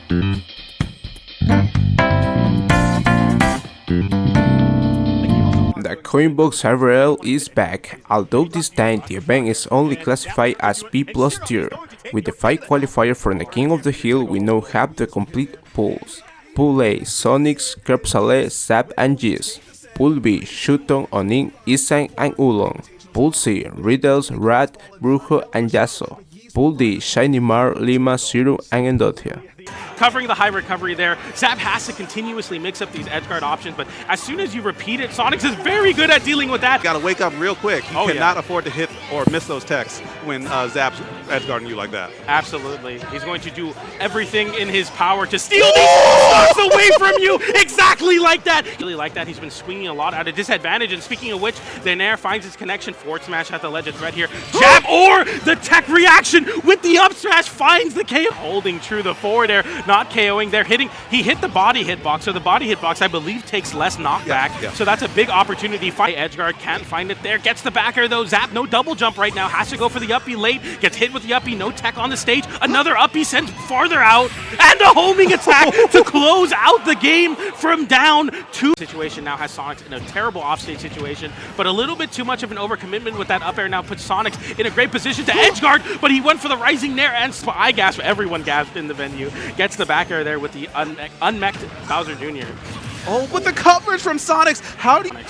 The Coinbox IRL is back, although this time the event is only classified as B+ tier. With the 5 qualifiers from the King of the Hill, we now have the complete pools. Pool A, Sonix, Crepe, Salee, Zap and Yeast. Pool B, Shuton, Onin, ESAM and Oolong. Pool C, Riddles, Rat, Bruho and Yasso. Pool D, Shinymark, Lima, Shuton and Endothia. Covering the high recovery there, Zap has to continuously mix up these edgeguard options, but as soon as you repeat it, Sonix is very good at dealing with that. You gotta wake up real quick. You cannot afford to hit or miss those techs when Zap's edgeguarding you like that. Absolutely. He's going to do everything in his power to steal these stocks away from you, exactly like that. Really like that. He's been swinging a lot at a disadvantage, and speaking of which, Daenair finds his connection. Forward smash at the ledge of threat here. Jab or the tech reaction with the up smash finds the KO. Holding true the forward air. Not KOing, they're hitting. He hit the body hitbox, so the body hitbox, I believe, takes less knockback. So that's a big opportunity. Edgeguard can't find it there. Gets the back air though. Zap, no double jump right now. Has to go for the uppie late. Gets hit with the uppie. No tech on the stage. Another uppie sends farther out. And a homing attack to close out the game from down to. Situation now has Sonix in a terrible offstage situation, but a little bit too much of an overcommitment with that up air now puts Sonix in a great position to edgeguard, but he went for the rising nair and I gasp. Everyone gasped in the venue. Gets the back air there with the unmech'd Bowser Jr. Oh, but the coverage from Sonix. How do you...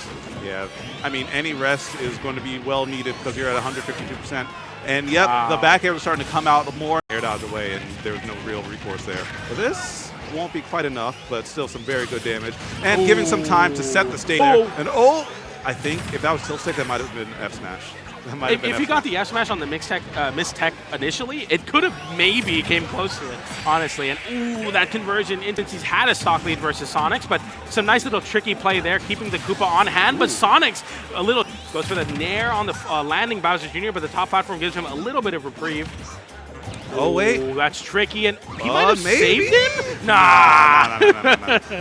Yeah, I mean, any rest is going to be well needed because you're at 152%. And yep, the back air was starting to come out more. Air dodge away, and there was no real recourse there. But this won't be quite enough, but still some very good damage. And giving some time to set the stage there. And I think if that was tilt stick, that might have been F smash. If you got the F smash on the missed tech initially, it could have maybe came close to it, honestly. And ooh, that conversion, since he's had a stock lead versus Sonix, but some nice little tricky play there, keeping the Koopa on hand. But Sonix a little goes for the nair on the landing Bowser Jr., but the top platform gives him a little bit of reprieve. Oh, wait. That's tricky, and he might have saved him? Nah.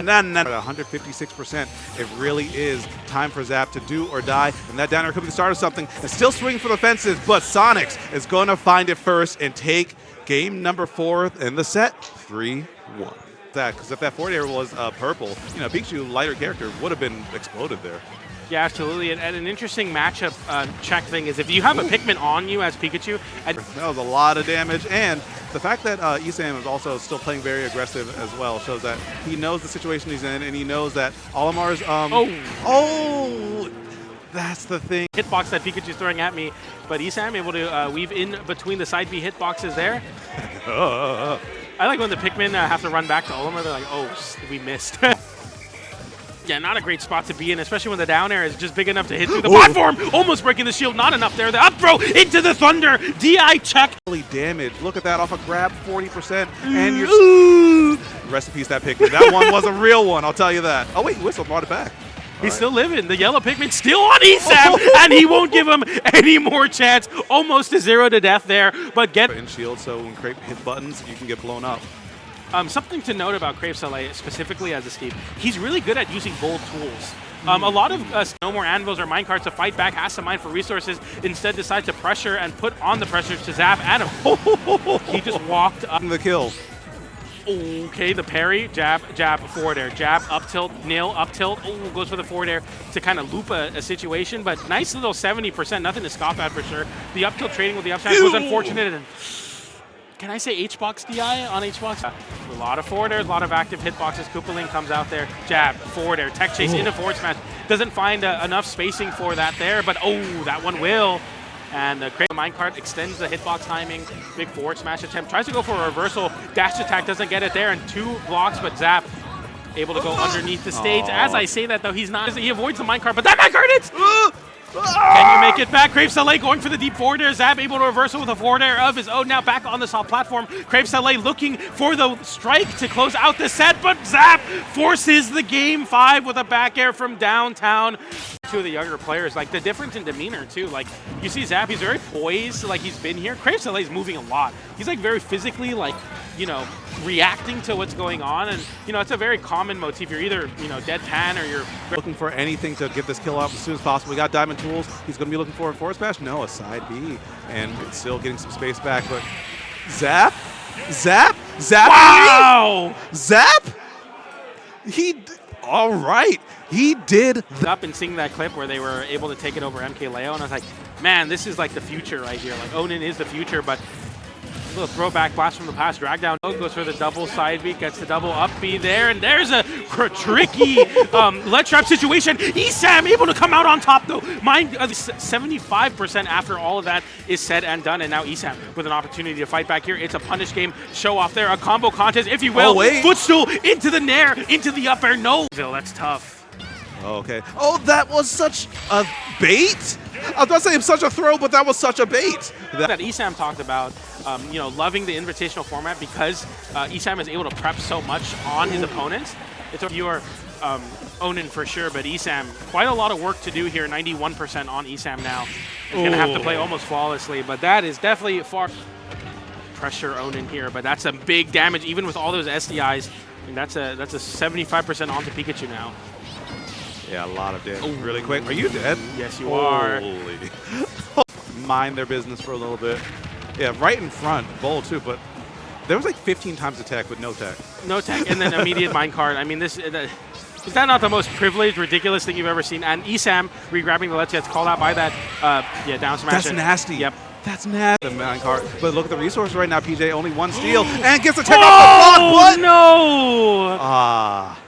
Nah. 156%. It really is time for Zap to do or die, and that down air could be the start of something. And still swinging for the fences, but Sonix is going to find it first and take game number 4 in the set, 3-1. Because if that forward air was purple, Pikachu, lighter character, would have been exploded there. Yeah, absolutely. And an interesting matchup check thing is if you have a Pikmin on you as Pikachu. That was a lot of damage, and the fact that ESAM is also still playing very aggressive as well shows that he knows the situation he's in, and he knows that Olimar's that's the thing. Hitbox that Pikachu's throwing at me, but ESAM able to weave in between the side B hitboxes there. I like when the Pikmin have to run back to Olimar, they're like, oh, we missed. Yeah, not a great spot to be in, especially when the down air is just big enough to hit through the platform. Almost breaking the shield, not enough there. The up throw into the thunder. DI check. Damage. Look at that off a grab, 40%. And you're... Recipes that Pikmin. That one was a real one, I'll tell you that. Oh, wait, Whistle brought it back. He's still living. The yellow Pikmin still on ESAM, and he won't give him any more chance. Almost a 0 to death there, but get... In shield, so when Crepe hit buttons, you can get blown up. Something to note about Crepe Salee, specifically as a Steve, he's really good at using bold tools. A lot of no more anvils or minecarts to fight back, has to mine for resources, instead decides to pressure and put on the pressure to Zap at him. He just walked up. The kill. Okay, the parry, jab, forward air, jab, up tilt, nail, up tilt. Oh, goes for the forward air to kind of loop a situation, but nice little 70%, nothing to scoff at for sure. The up tilt trading with the up smash was unfortunate. And can I say H-box DI on H-box? A lot of forward airs, a lot of active hitboxes. Koopaling comes out there, jab, forward air, tech chase into forward smash. Doesn't find enough spacing for that there, but that one will. And Crepe minecart extends the hitbox timing. Big forward smash attempt. Tries to go for a reversal. Dash attack doesn't get it there, and 2 blocks, but Zap able to go underneath the stage. As I say that, though, he's not. He avoids the minecart, but that minecart hits! Can you make it back? Crepe Salee going for the deep forward air. Zap able to reversal with a forward air of his own. Now back on the soft platform. Crepe Salee looking for the strike to close out the set, but Zap forces the game 5 with a back air from downtown. 2 of the younger players, like the difference in demeanor too. Like you see Zap, he's very poised, like he's been here. Crepe Salee's moving a lot. He's like very physically, like, reacting to what's going on, and it's a very common motif. You're either deadpan or you're looking for anything to get this kill out as soon as possible. We got diamond tools. He's going to be looking for a forward smash. No, a side B, and it's still getting some space back. But Zap Zap! Wow! Zap? All right. He did Up and seeing that clip where they were able to take it over MK Leo, and I was like, man, this is like the future right here. Like, Onin is the future, but a little throwback blast from the past. Drag down goes for the double side beat, gets the double up B there, and there's a tricky lead trap situation. ESAM able to come out on top though. Mind 75% after all of that is said and done, and now ESAM with an opportunity to fight back here. It's a punish game, show off there, a combo contest, if you will. Oh, wait. Footstool into the nair, into the up air. No, that's tough. Okay. Oh, that was such a bait? I was about to say such a throw, but that was such a bait. That ESAM talked about, you know, loving the invitational format because ESAM is able to prep so much on his opponents. It's your Onin for sure, but ESAM, quite a lot of work to do here. 91% on ESAM now. He's going to have to play almost flawlessly, but that is definitely far pressure Onin here, but that's some big damage even with all those SDIs. And that's a 75% onto Pikachu now. Yeah, a lot of damage. Really quick. Are you dead? Yes, you are. Holy. Mind their business for a little bit. Yeah, right in front. Bowl too, but there was like 15 times attack with no tech. No tech, and then immediate minecart. I mean, this is that not the most privileged, ridiculous thing you've ever seen? And ESAM re-grabbing the Let's Gets called out by that, yeah, down smash. That's nasty. Yep. That's nasty. The minecart. But look at the resources right now, PJ. Only one steal and gets the tech off the block. What? No! Ah,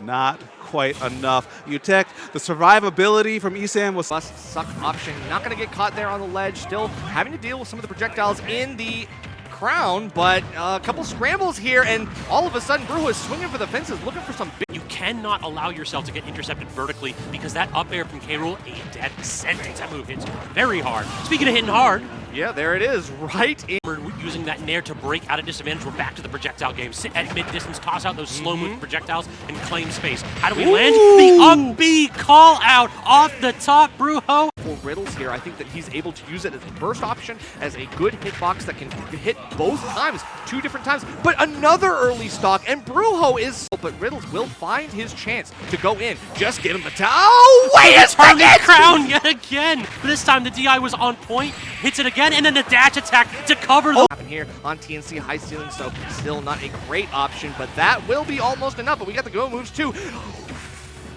not quite enough. You tech, the survivability from ESAM was Must suck option. Not going to get caught there on the ledge. Still having to deal with some of the projectiles in the crown, but a couple scrambles here, and all of a sudden Bruho is swinging for the fences, looking for some big. You cannot allow yourself to get intercepted vertically because that up air from K-Rool aimed at sentence. That move hits very hard. Speaking of hitting hard, Yeah, there it is, right in. we're using that nair to break out of disadvantage. We're back to the projectile game. Sit at mid-distance, toss out those slow-moving projectiles, and claim space. How do we land? The up B call out off the top, Bruho. For Riddles here, I think that he's able to use it as a burst option, as a good hitbox that can hit both times, 2 different times, but another early stock, and Bruho is, but Riddles will find his chance to go in. Just give him the oh, wait a Turn the second! crown yet again. But this time the DI was on point, hits it again, and then the dash attack to cover the Happen here on TNC high ceiling, so still not a great option, but that will be almost enough. But we got the go moves too.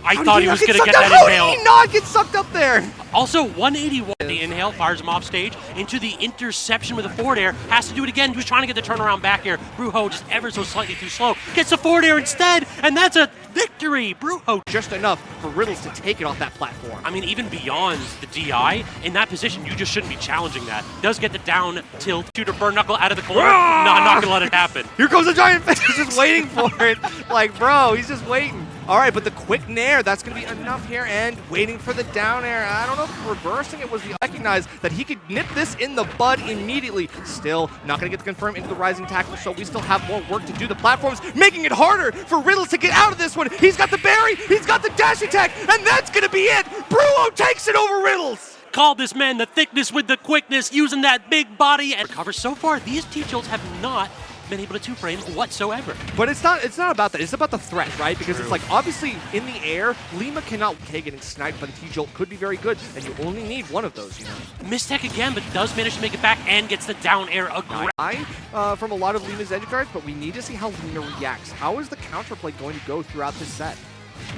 I thought he was going to get that How inhale. did he not get sucked up there? Also, 181. The inhale fires him off stage into the interception with a forward air. Has to do it again. He was trying to get the turnaround back air. Bruho just ever so slightly too slow. Gets the forward air instead, and that's a victory. Bruho. Just enough for Riddles to take it off that platform. I mean, even beyond the DI, in that position, you just shouldn't be challenging that. Does get the down tilt. Shooter burn knuckle out of the corner. No, I'm not going to let it happen. Here comes the giant fish. He's just waiting for it. Like, bro, he's just waiting. All right, but the quick nair, that's going to be enough here, and waiting for the down air. I don't know if reversing it was the recognize that he could nip this in the bud immediately. Still not going to get the confirm into the rising tackle, so we still have more work to do. The platforms making it harder for Riddles to get out of this one. He's got the berry, he's got the dash attack, and that's going to be it. Bruho takes it over Riddles. Called this man the thickness with the quickness, using that big body and recover. So far, these T-Jolts have not been able to two-frame whatsoever. But it's not about that. It's about the threat, right? Because it's like, obviously, in the air, Lima cannot getting sniped by the T-Jolt could be very good, and you only need one of those, you know. Mistech again, but does manage to make it back and gets the down air From a lot of Lima's edge guards, but we need to see how Lima reacts. How is the counterplay going to go throughout this set?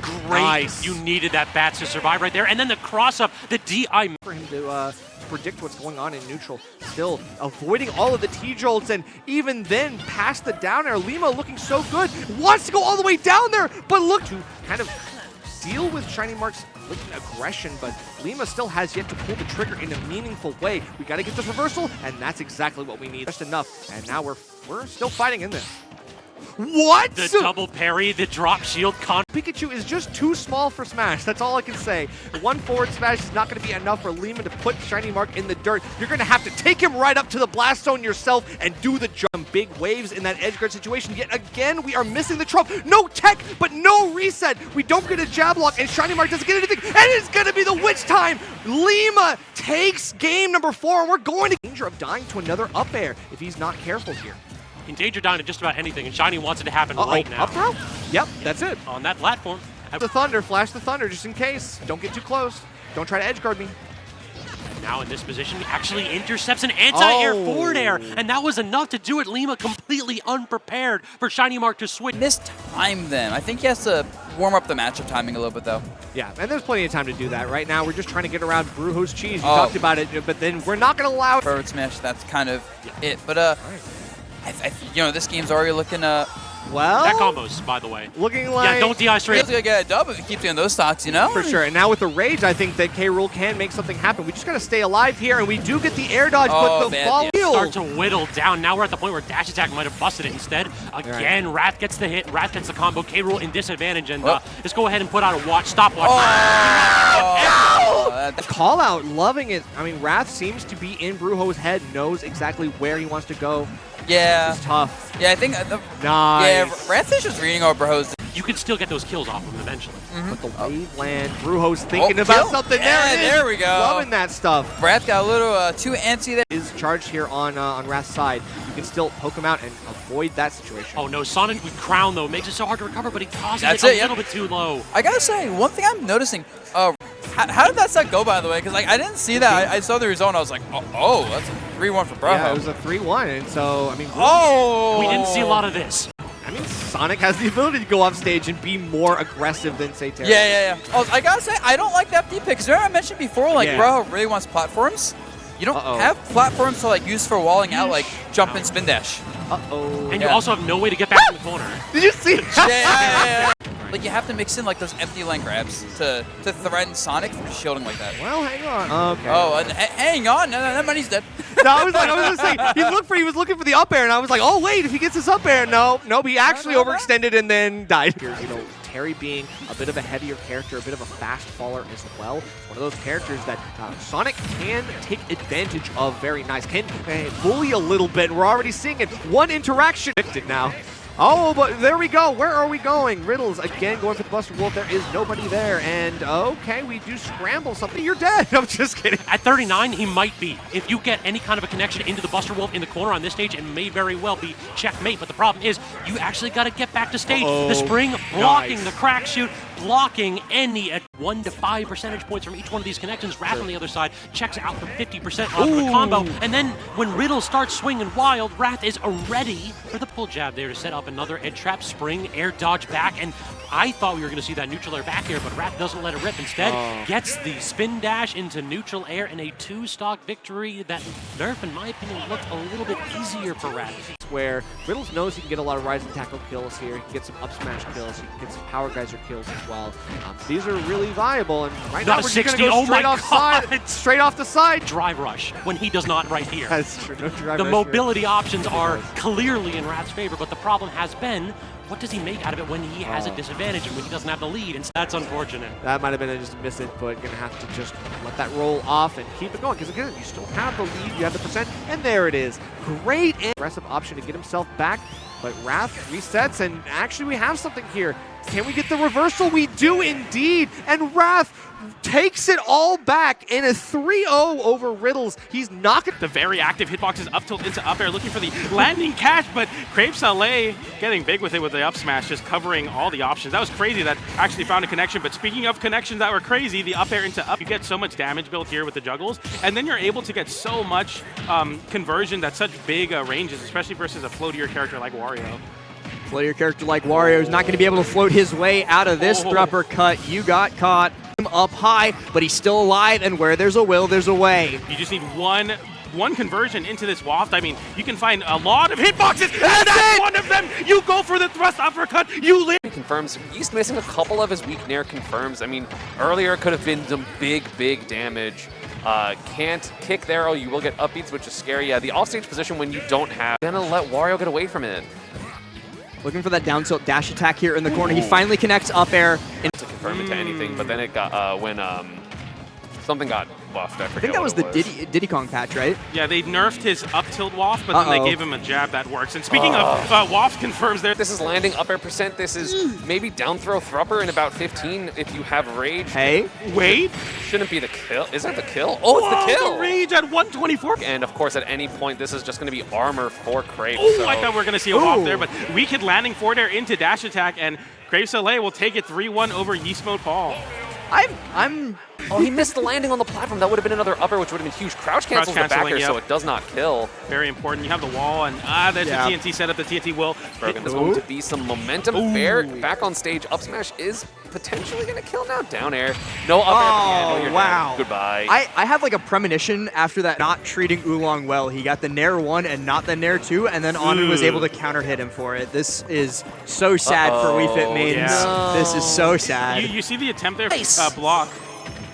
Great. Nice. You needed that Bats to survive right there. And then the cross-up, the DI. For him to predict what's going on in neutral. Still avoiding all of the T-Jolts, and even then past the down air. Lima looking so good. Wants to go all the way down there, but look to kind of deal with Shinymark's aggression, but Lima still has yet to pull the trigger in a meaningful way. We got to get this reversal, and that's exactly what we need. Just enough, and now we're still fighting in this. What? The double parry, the drop shield con. Pikachu is just too small for Smash. That's all I can say. One forward smash is not going to be enough for Lima to put Shinymark in the dirt. You're going to have to take him right up to the blast zone yourself and do the jump. Big waves in that edge guard situation. Yet again, we are missing the trump. No tech, but no reset. We don't get a jab lock, and Shinymark doesn't get anything. And it's going to be the witch time. Lima takes game number 4, and we're going to danger of dying to another up air if he's not careful here. In danger down to just about anything, and Shiny wants it to happen right now. Up throw? Yep, that's it. On that platform. The thunder, flash the thunder just in case. Don't get too close. Don't try to edge guard me. Now in this position, he actually intercepts an anti-air forward air, and that was enough to do it. Lima completely unprepared for Shinymark to switch. Missed time then. I think he has to warm up the matchup timing a little bit, though. Yeah, and there's plenty of time to do that. Right now, we're just trying to get around Bruho's cheese. You talked about it, but then we're not going to allow it. Forward smash, that's kind of it. But, you know, this game's already looking, well, that combos, by the way. looking like... Yeah, don't DI straight. feels like I get a dub if we keep doing those stocks, you know? For sure, and now with the Rage, I think that K-Rool can make something happen. We just got to stay alive here, and we do get the air dodge, but the bad fall deal. Start to whittle down. Now we're at the point where Dash Attack might have busted it instead. Again, Wrath gets the hit. Wrath gets the combo. K-Rool in disadvantage, and let's go ahead and put out a watch. Stopwatch. The call out, loving it. I mean, Wrath seems to be in Bruho's head, knows exactly where he wants to go. Yeah. It's tough. Yeah, I think... Nice. Yeah, Ratfish was reading over Bruho's. You can still get those kills off him eventually. But the wave land, Bruho's thinking about kill. something. Yeah, there it is. there we go. Loving that stuff. Wrath got a little too antsy there. Is charged here on Wrath's side. You can still poke him out and avoid that situation. Oh no, Sonic with Crown though makes it so hard to recover, but he tosses That's it it, a little bit too low. I gotta say, one thing I'm noticing, how did that set go, by the way? Because like, I didn't see that. I saw the result, and I was like, oh, that's a 3-1 for Bruho. Yeah, it was a 3-1, and so, I mean... Oh! We didn't see a lot of this. I mean, Sonic has the ability to go off stage and be more aggressive than, say, Terry. Yeah. Oh, I gotta say, I don't like that FD pick. Because remember I mentioned before, like, Bruho really wants platforms. You don't have platforms to like use for walling out, like jump and spin dash. And you also have no way to get back in the corner. Did you see that? Yeah. Like you have to mix in like those empty lane grabs to threaten Sonic from shielding like that. Well, hang on. Okay. Oh, and hang on. No, that money's dead. No, I was gonna say he was looking for the up air, and I was like, oh wait, if he gets this up air, nope, he actually overextended and then died. You know, Terry being a bit of a heavier character, a bit of a fast faller as well. It's one of those characters that Sonic can take advantage of very nice. Can bully a little bit. We're already seeing it. One interaction. Now. Oh, but there we go. Where are we going? Riddles again going for the Buster Wolf. There is nobody there. And okay, we do scramble something. You're dead. I'm just kidding. At 39, he might be. If you get any kind of a connection into the Buster Wolf in the corner on this stage, it may very well be checkmate. But the problem is, you actually got to get back to stage. The spring blocking the crack shoot, blocking any 1 to 5 percentage points from each one of these connections. Wrath on the other side checks out for 50% off the combo. And then when Riddles starts swinging wild, Wrath is ready for the pull jab there to set up another edge trap, spring, air dodge back, and I thought we were going to see that neutral air back air, but Wrath doesn't let it rip. Instead, gets the spin dash into neutral air in a 2-stock victory. That nerf, in my opinion, looked a little bit easier for Wrath. Where Riddles knows he can get a lot of rise and tackle kills here. He can get some up smash kills. He can get some power geyser kills as well. These are really viable, and right now we're just going to go straight off side, straight off the side. Drive rush when he does not right here. That's true. No drive the rush mobility here. options are clearly in Wrath's favor, but the problem has been, what does he make out of it when he has a disadvantage and when he doesn't have the lead? And that's unfortunate. That might have been just a miss it, but you're going to have to just let that roll off and keep it going. Because again, you still have the lead, you have the percent, and there it is. Great and aggressive option to get himself back, but Wrath resets, and actually we have something here. Can we get the reversal? We do indeed, and Wrath takes it all back in a 3-0 over Riddles. He's knocking the very active hitboxes up tilt into up air, looking for the landing catch, but Crepe Salee getting big with it with the up smash, just covering all the options. That was crazy that actually found a connection, but speaking of connections that were crazy, the up air into up, you get so much damage built here with the juggles, and then you're able to get so much conversion that's such big ranges, especially versus a floatier character like Wario. Player character like Wario is not going to be able to float his way out of this upper cut. You got caught him up high, but he's still alive, and where there's a will, there's a way. You just need one conversion into this waft. I mean, you can find a lot of hitboxes, and that's one of them. You go for the thrust uppercut, you live. Confirms. Yeast missing a couple of his weak nair confirms. I mean, earlier could have been some big damage. Can't kick there, you will get upbeats, which is scary. Yeah, the offstage position when you don't have, gonna let Wario get away from it. Looking for that down tilt dash attack here in the corner. He finally connects up air. To confirm it to anything, but then it got, when something got buffed, I think that was the Diddy Kong patch, right? Yeah, they nerfed his up tilt waft, but then they gave him a jab that works. And speaking of waft confirms there. This is landing up air percent. This is maybe down throw thrupper in about 15 if you have rage. Hey, wait. Shouldn't be the kill. Is that the kill? Oh, it's the kill. The rage at 124. And of course, at any point, this is just going to be armor for Crepe. Oh, so. I thought we were going to see a waft there, but we could landing forward air into dash attack, and Crepe Salee will take it 3-1 over YeastModePaul. I'm Oh, he missed the landing on the platform. That would have been another upper, which would have been huge. Crouch cancels the back air, so it does not kill. Very important. You have the wall, and there's the TNT setup. The TNT will Broken. There's going to be some momentum. Fair back on stage. Up smash is potentially going to kill now. Down air. No up air. Oh, wow. Dead. Goodbye. I have like a premonition after that not treating Oolong well. He got the Nair 1 and not the Nair 2, and then Onin was able to counter hit him for it. This is so sad for Wii Fit mains. Yeah. No. This is so sad. You see the attempt there, block.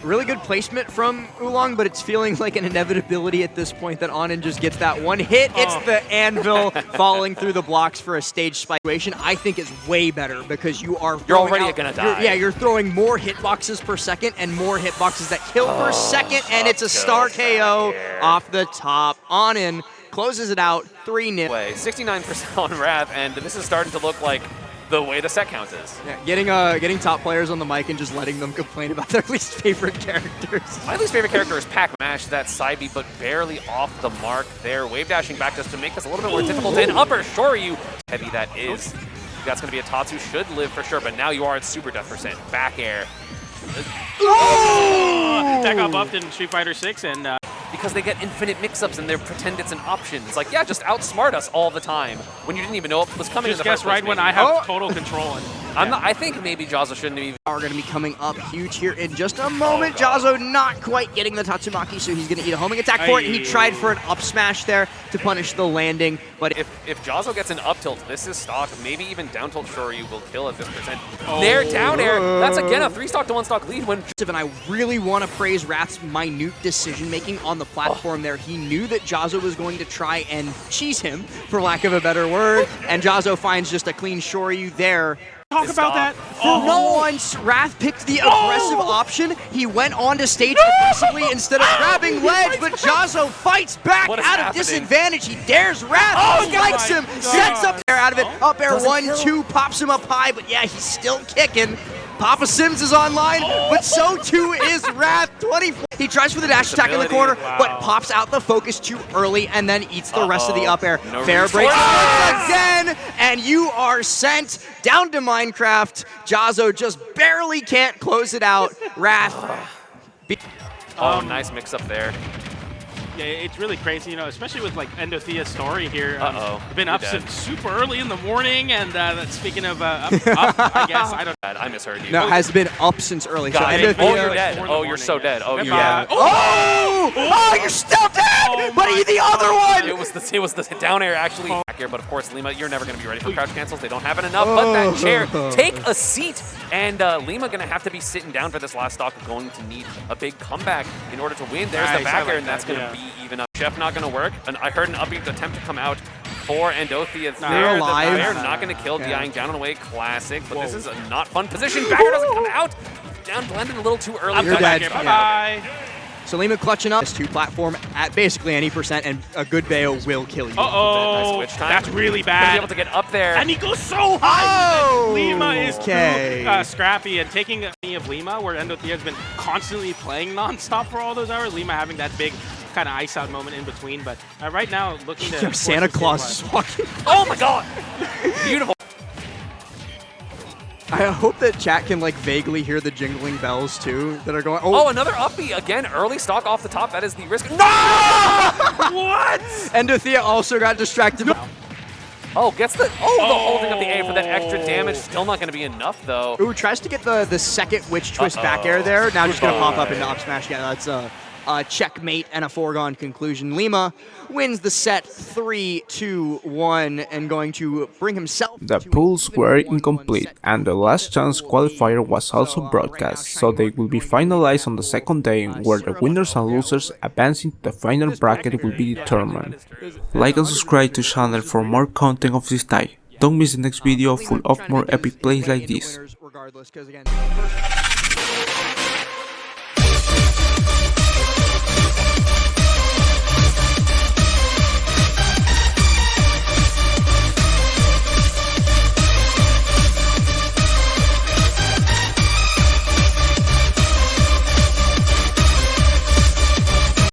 Really good placement from Oolong, but it's feeling like an inevitability at this point that Onin just gets that one hit. It's the anvil falling through the blocks for a stage spike situation. I think is way better because you're already gonna die. You're throwing more hitboxes per second and more hitboxes that kill per second, and it's a star KO off the top. Onin closes it out 3-0. 69% on Wrath, and this is starting to look like the way the set count is. Yeah, getting top players on the mic and just letting them complain about their least favorite characters. My least favorite character is Pac Mash, that side B, but barely off the mark there. Wave dashing back just to make this a little bit more difficult. And upper Shoryu, heavy that is. That's going to be a Tatsu, should live for sure, but now you are at super death percent. Back air. That got buffed in Street Fighter 6, and because they get infinite mix-ups and they pretend it's an option. It's like, yeah, just outsmart us all the time when you didn't even know it was coming. Just guess right when I have total control. And, I think maybe Jazzo shouldn't even. Are going to be coming up huge here in just a moment. Jazzo not quite getting the Tatsumaki, so he's going to eat a homing attack for it. He tried for an up smash there to punish the landing, but if Jazzo gets an up tilt, this is stock. Maybe even down tilt Shoryu will kill at this percent. There, down air. That's again a 3-stock to 1-stock lead. And I really want to praise Wrath's minute decision making on the platform there. He knew that Jazzo was going to try and cheese him, for lack of a better word, and Jazzo finds just a clean Shoryu there. Talk about that. For once, Wrath picked the aggressive option. He went onto stage aggressively instead of grabbing ledge, but Jazzo fights back out of disadvantage. He dares Wrath, strikes him, sets up there out of it. Up air 1-2, pops him up high, but yeah, he's still kicking. Papa Sims is online, but so too is Wrath. 24. He tries for the dash attack in the corner, but pops out the focus too early and then eats the rest of the up air. Fair breaks again, and you are sent down to Minecraft. Jazzo just barely can't close it out. Wrath. Nice mix up there. Yeah, it's really crazy, you know, especially with like Endothia's story here. They've been up since super early in the morning, and speaking of up, I guess I don't. I misheard you. No, it has been up since early. So Endothia, you're dead. Oh, you're so dead. Oh, you're dead. Oh, you're still dead! But the other one! It was the down air actually back here, but of course, Lima, you're never going to be ready for crouch cancels. They don't have it enough. But that chair, take a seat. And Lima going to have to be sitting down for this last stock, going to need a big comeback in order to win. There's the back air, and that's going to be even up. Chef not going to work. And I heard an upbeat attempt to come out for Endothia. They're alive. They're not going to kill. DIing down and away. Classic. But this is a not fun position. Back air doesn't come out. Down blended a little too early. You're dead. Bye-bye. So Lima clutching up this 2 platform at basically any percent, and a good Bayo will kill you. Nice switch time. That's really bad. Be able to get up there. And he goes so high. Oh, Lima is too scrappy, and taking any of Lima, where Endothia has been constantly playing nonstop for all those hours. Lima having that big kind of ice out moment in between, but right now looking to Santa Claus is walking. Oh my God! Beautiful. I hope that chat can like vaguely hear the jingling bells too that are going. Oh, another uppie again. Early stock off the top. That is the risk. No! What? Endothia also got distracted. Oh, gets the the holding of the A for that extra damage. Still not going to be enough though. Ooh, tries to get the second witch twist back air there. Now just gonna pop up into up smash. Yeah, that's a checkmate and a foregone conclusion. Lima wins the set 3-2-1 and going to bring himself. The pools were incomplete, and the last chance qualifier was also broadcast, so they will be finalized on the second day, where the winners and losers advancing to the final bracket will be determined. Like and subscribe to the channel for more content of this type. Don't miss the next video full of more epic plays like this.